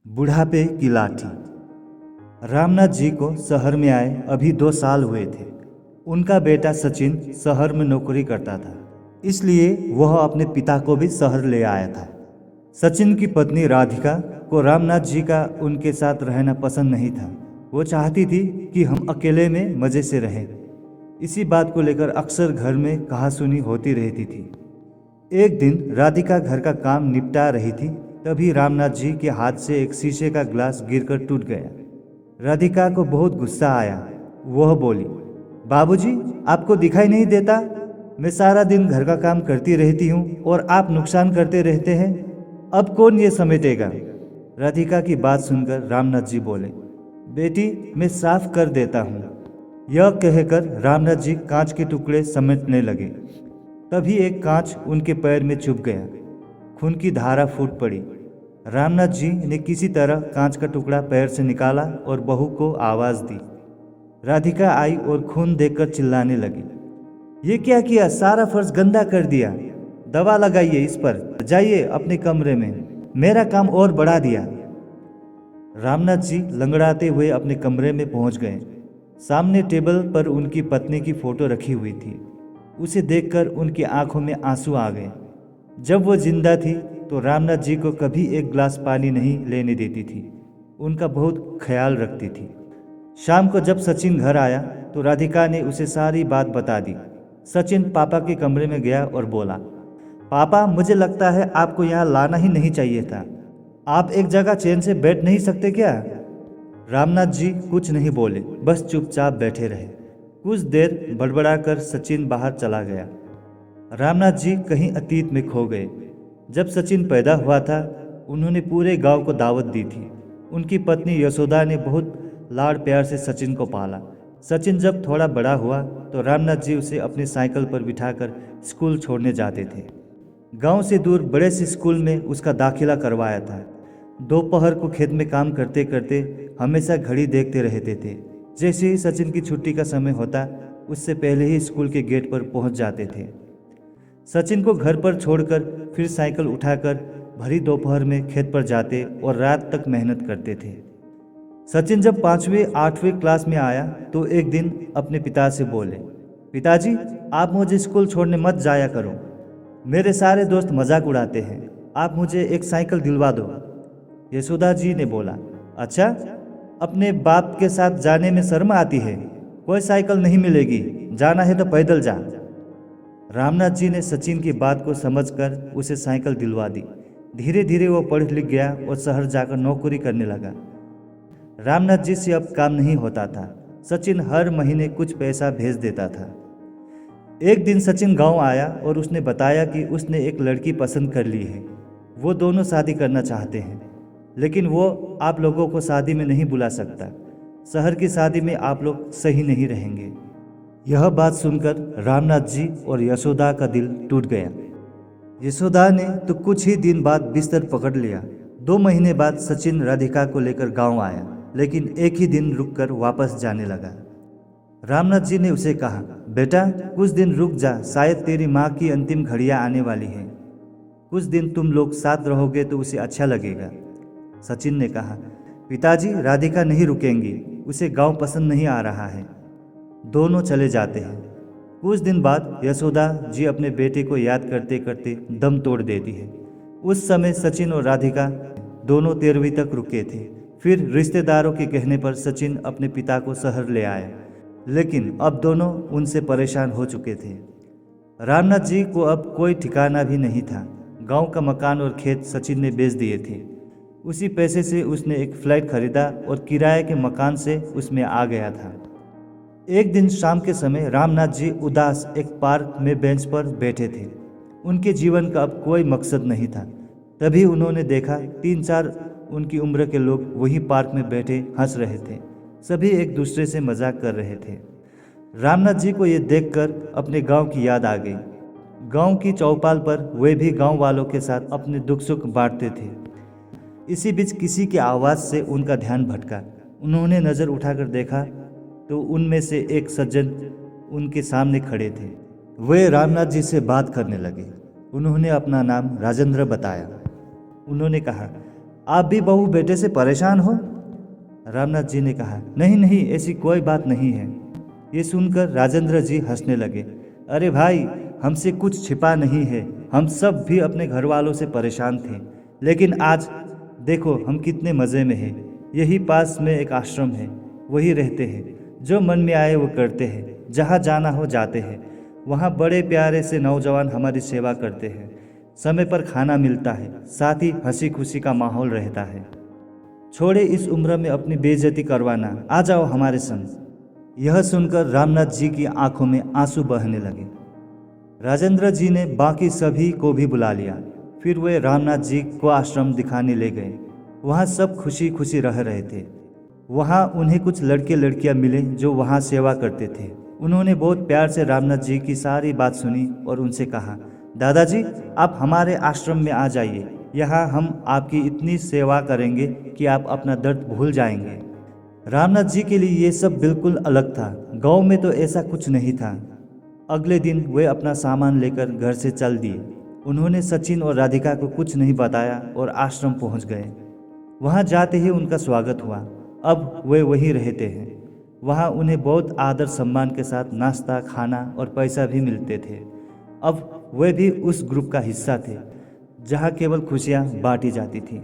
बुढ़ापे की लाठी। रामनाथ जी को शहर में आए अभी 2 साल हुए थे। उनका बेटा सचिन शहर में नौकरी करता था, इसलिए वह अपने पिता को भी शहर ले आया था। सचिन की पत्नी राधिका को रामनाथ जी का उनके साथ रहना पसंद नहीं था। वो चाहती थी कि हम अकेले में मज़े से रहें। इसी बात को लेकर अक्सर घर में कहासुनी होती रहती थी। एक दिन राधिका घर का काम निपटा रही थी, तभी रामनाथ जी के हाथ से एक शीशे का ग्लास गिरकर टूट गया। राधिका को बहुत गुस्सा आया। वह बोली, बाबूजी, आपको दिखाई नहीं देता? मैं सारा दिन घर का काम करती रहती हूँ और आप नुकसान करते रहते हैं। अब कौन ये समेटेगा? राधिका की बात सुनकर रामनाथ जी बोले, बेटी, मैं साफ कर देता हूँ। यह कहकर रामनाथ जी कांच के टुकड़े समेटने लगे। तभी एक कांच उनके पैर में चुभ गया। खून की धारा फूट पड़ी। रामनाथ जी ने किसी तरह कांच का टुकड़ा पैर से निकाला और बहू को आवाज़ दी। राधिका आई और खून देखकर चिल्लाने लगी, ये क्या किया? सारा फर्श गंदा कर दिया। दवा लगाइए इस पर, जाइए अपने कमरे में, मेरा काम और बढ़ा दिया। रामनाथ जी लंगड़ाते हुए अपने कमरे में पहुंच गए। सामने टेबल पर उनकी पत्नी की फोटो रखी हुई थी। उसे देखकर उनकी आंखों में आंसू आ गए। जब वो जिंदा थी तो रामनाथ जी को कभी एक गिलास पानी नहीं लेने देती थी। उनका बहुत ख्याल रखती थी। शाम को जब सचिन घर आया तो राधिका ने उसे सारी बात बता दी। सचिन पापा के कमरे में गया और बोला, पापा, मुझे लगता है आपको यहाँ लाना ही नहीं चाहिए था। आप एक जगह चैन से बैठ नहीं सकते क्या? रामनाथ जी कुछ नहीं बोले, बस चुपचाप बैठे रहे। कुछ देर बड़बड़ाकर सचिन बाहर चला गया। रामनाथ जी कहीं अतीत में खो गए। जब सचिन पैदा हुआ था, उन्होंने पूरे गांव को दावत दी थी। उनकी पत्नी यशोदा ने बहुत लाड़ प्यार से सचिन को पाला। सचिन जब थोड़ा बड़ा हुआ तो रामनाथ जी उसे अपनी साइकिल पर बिठाकर स्कूल छोड़ने जाते थे। गांव से दूर बड़े से स्कूल में उसका दाखिला करवाया था। दोपहर को खेत में काम करते करते हमेशा घड़ी देखते रहते थे। जैसे ही सचिन की छुट्टी का समय होता, उससे पहले ही स्कूल के गेट पर पहुंच जाते थे। सचिन को घर पर छोड़कर फिर साइकिल उठाकर भरी दोपहर में खेत पर जाते और रात तक मेहनत करते थे। सचिन जब 5वीं 8वीं क्लास में आया तो एक दिन अपने पिता से बोले, पिताजी, आप मुझे स्कूल छोड़ने मत जाया करो। मेरे सारे दोस्त मजाक उड़ाते हैं। आप मुझे एक साइकिल दिलवा दो। यशोदा जी ने बोला, अच्छा, अपने बाप के साथ जाने में शर्म आती है? कोई साइकिल नहीं मिलेगी, जाना है तो पैदल जा। रामनाथ जी ने सचिन की बात को समझकर उसे साइकिल दिलवा दी। धीरे धीरे वो पढ़ लिख गया और शहर जाकर नौकरी करने लगा। रामनाथ जी से अब काम नहीं होता था। सचिन हर महीने कुछ पैसा भेज देता था। एक दिन सचिन गांव आया और उसने बताया कि उसने एक लड़की पसंद कर ली है। वो दोनों शादी करना चाहते हैं, लेकिन वो आप लोगों को शादी में नहीं बुला सकता। शहर की शादी में आप लोग सही नहीं रहेंगे। यह बात सुनकर रामनाथ जी और यशोदा का दिल टूट गया। यशोदा ने तो कुछ ही दिन बाद बिस्तर पकड़ लिया। 2 महीने बाद सचिन राधिका को लेकर गांव आया, लेकिन एक ही दिन रुककर वापस जाने लगा। रामनाथ जी ने उसे कहा, बेटा, कुछ दिन रुक जा, शायद तेरी माँ की अंतिम घड़ियाँ आने वाली हैं। कुछ दिन तुम लोग साथ रहोगे तो उसे अच्छा लगेगा। सचिन ने कहा, पिताजी, राधिका नहीं रुकेंगी, उसे गांव पसंद नहीं आ रहा है। दोनों चले जाते हैं। कुछ दिन बाद यशोदा जी अपने बेटे को याद करते करते दम तोड़ देती है। उस समय सचिन और राधिका दोनों 13वीं तक रुके थे। फिर रिश्तेदारों के कहने पर सचिन अपने पिता को शहर ले आया, लेकिन अब दोनों उनसे परेशान हो चुके थे। रामनाथ जी को अब कोई ठिकाना भी नहीं था। गांव का मकान और खेत सचिन ने बेच दिए थे। उसी पैसे से उसने एक फ्लैट खरीदा और किराए के मकान से उसमें आ गया था। एक दिन शाम के समय रामनाथ जी उदास एक पार्क में बेंच पर बैठे थे। उनके जीवन का अब कोई मकसद नहीं था। तभी उन्होंने देखा 3-4 उनकी उम्र के लोग वही पार्क में बैठे हंस रहे थे। सभी एक दूसरे से मजाक कर रहे थे। रामनाथ जी को ये देखकर अपने गांव की याद आ गई। गांव की चौपाल पर वे भी गांव वालों के साथ अपने दुख सुख बांटते थे। इसी बीच किसी की आवाज़ से उनका ध्यान भटका। उन्होंने नज़र उठाकर देखा तो उनमें से एक सज्जन उनके सामने खड़े थे। वे रामनाथ जी से बात करने लगे। उन्होंने अपना नाम राजेंद्र बताया। उन्होंने कहा, आप भी बहू बेटे से परेशान हो? रामनाथ जी ने कहा, नहीं नहीं, ऐसी कोई बात नहीं है। ये सुनकर राजेंद्र जी हंसने लगे। अरे भाई, हमसे कुछ छिपा नहीं है, हम सब भी अपने घर वालों से परेशान थे, लेकिन आज देखो हम कितने मज़े में हैं। यही पास में एक आश्रम है, वही रहते हैं, जो मन में आए वो करते हैं, जहाँ जाना हो जाते हैं। वहाँ बड़े प्यारे से नौजवान हमारी सेवा करते हैं, समय पर खाना मिलता है, साथ ही हंसी खुशी का माहौल रहता है। छोड़े इस उम्र में अपनी बेइज्जती करवाना, आ जाओ हमारे संग। यह सुनकर रामनाथ जी की आंखों में आंसू बहने लगे। राजेंद्र जी ने बाकी सभी को भी बुला लिया। फिर वे रामनाथ जी को आश्रम दिखाने ले गए। वहाँ सब खुशी खुशी रह रहे थे। वहाँ उन्हें कुछ लड़के लड़कियाँ मिले जो वहाँ सेवा करते थे। उन्होंने बहुत प्यार से रामनाथ जी की सारी बात सुनी और उनसे कहा, दादाजी आप हमारे आश्रम में आ जाइए, यहाँ हम आपकी इतनी सेवा करेंगे कि आप अपना दर्द भूल जाएंगे। रामनाथ जी के लिए ये सब बिल्कुल अलग था। गांव में तो ऐसा कुछ नहीं था। अगले दिन वे अपना सामान लेकर घर से चल दिए। उन्होंने सचिन और राधिका को कुछ नहीं बताया और आश्रम पहुंच गए। वहां जाते ही उनका स्वागत हुआ। अब वे वहीं रहते हैं। वहां उन्हें बहुत आदर सम्मान के साथ नाश्ता, खाना और पैसा भी मिलते थे। अब वे भी उस ग्रुप का हिस्सा थे जहां केवल खुशियां बांटी जाती थी।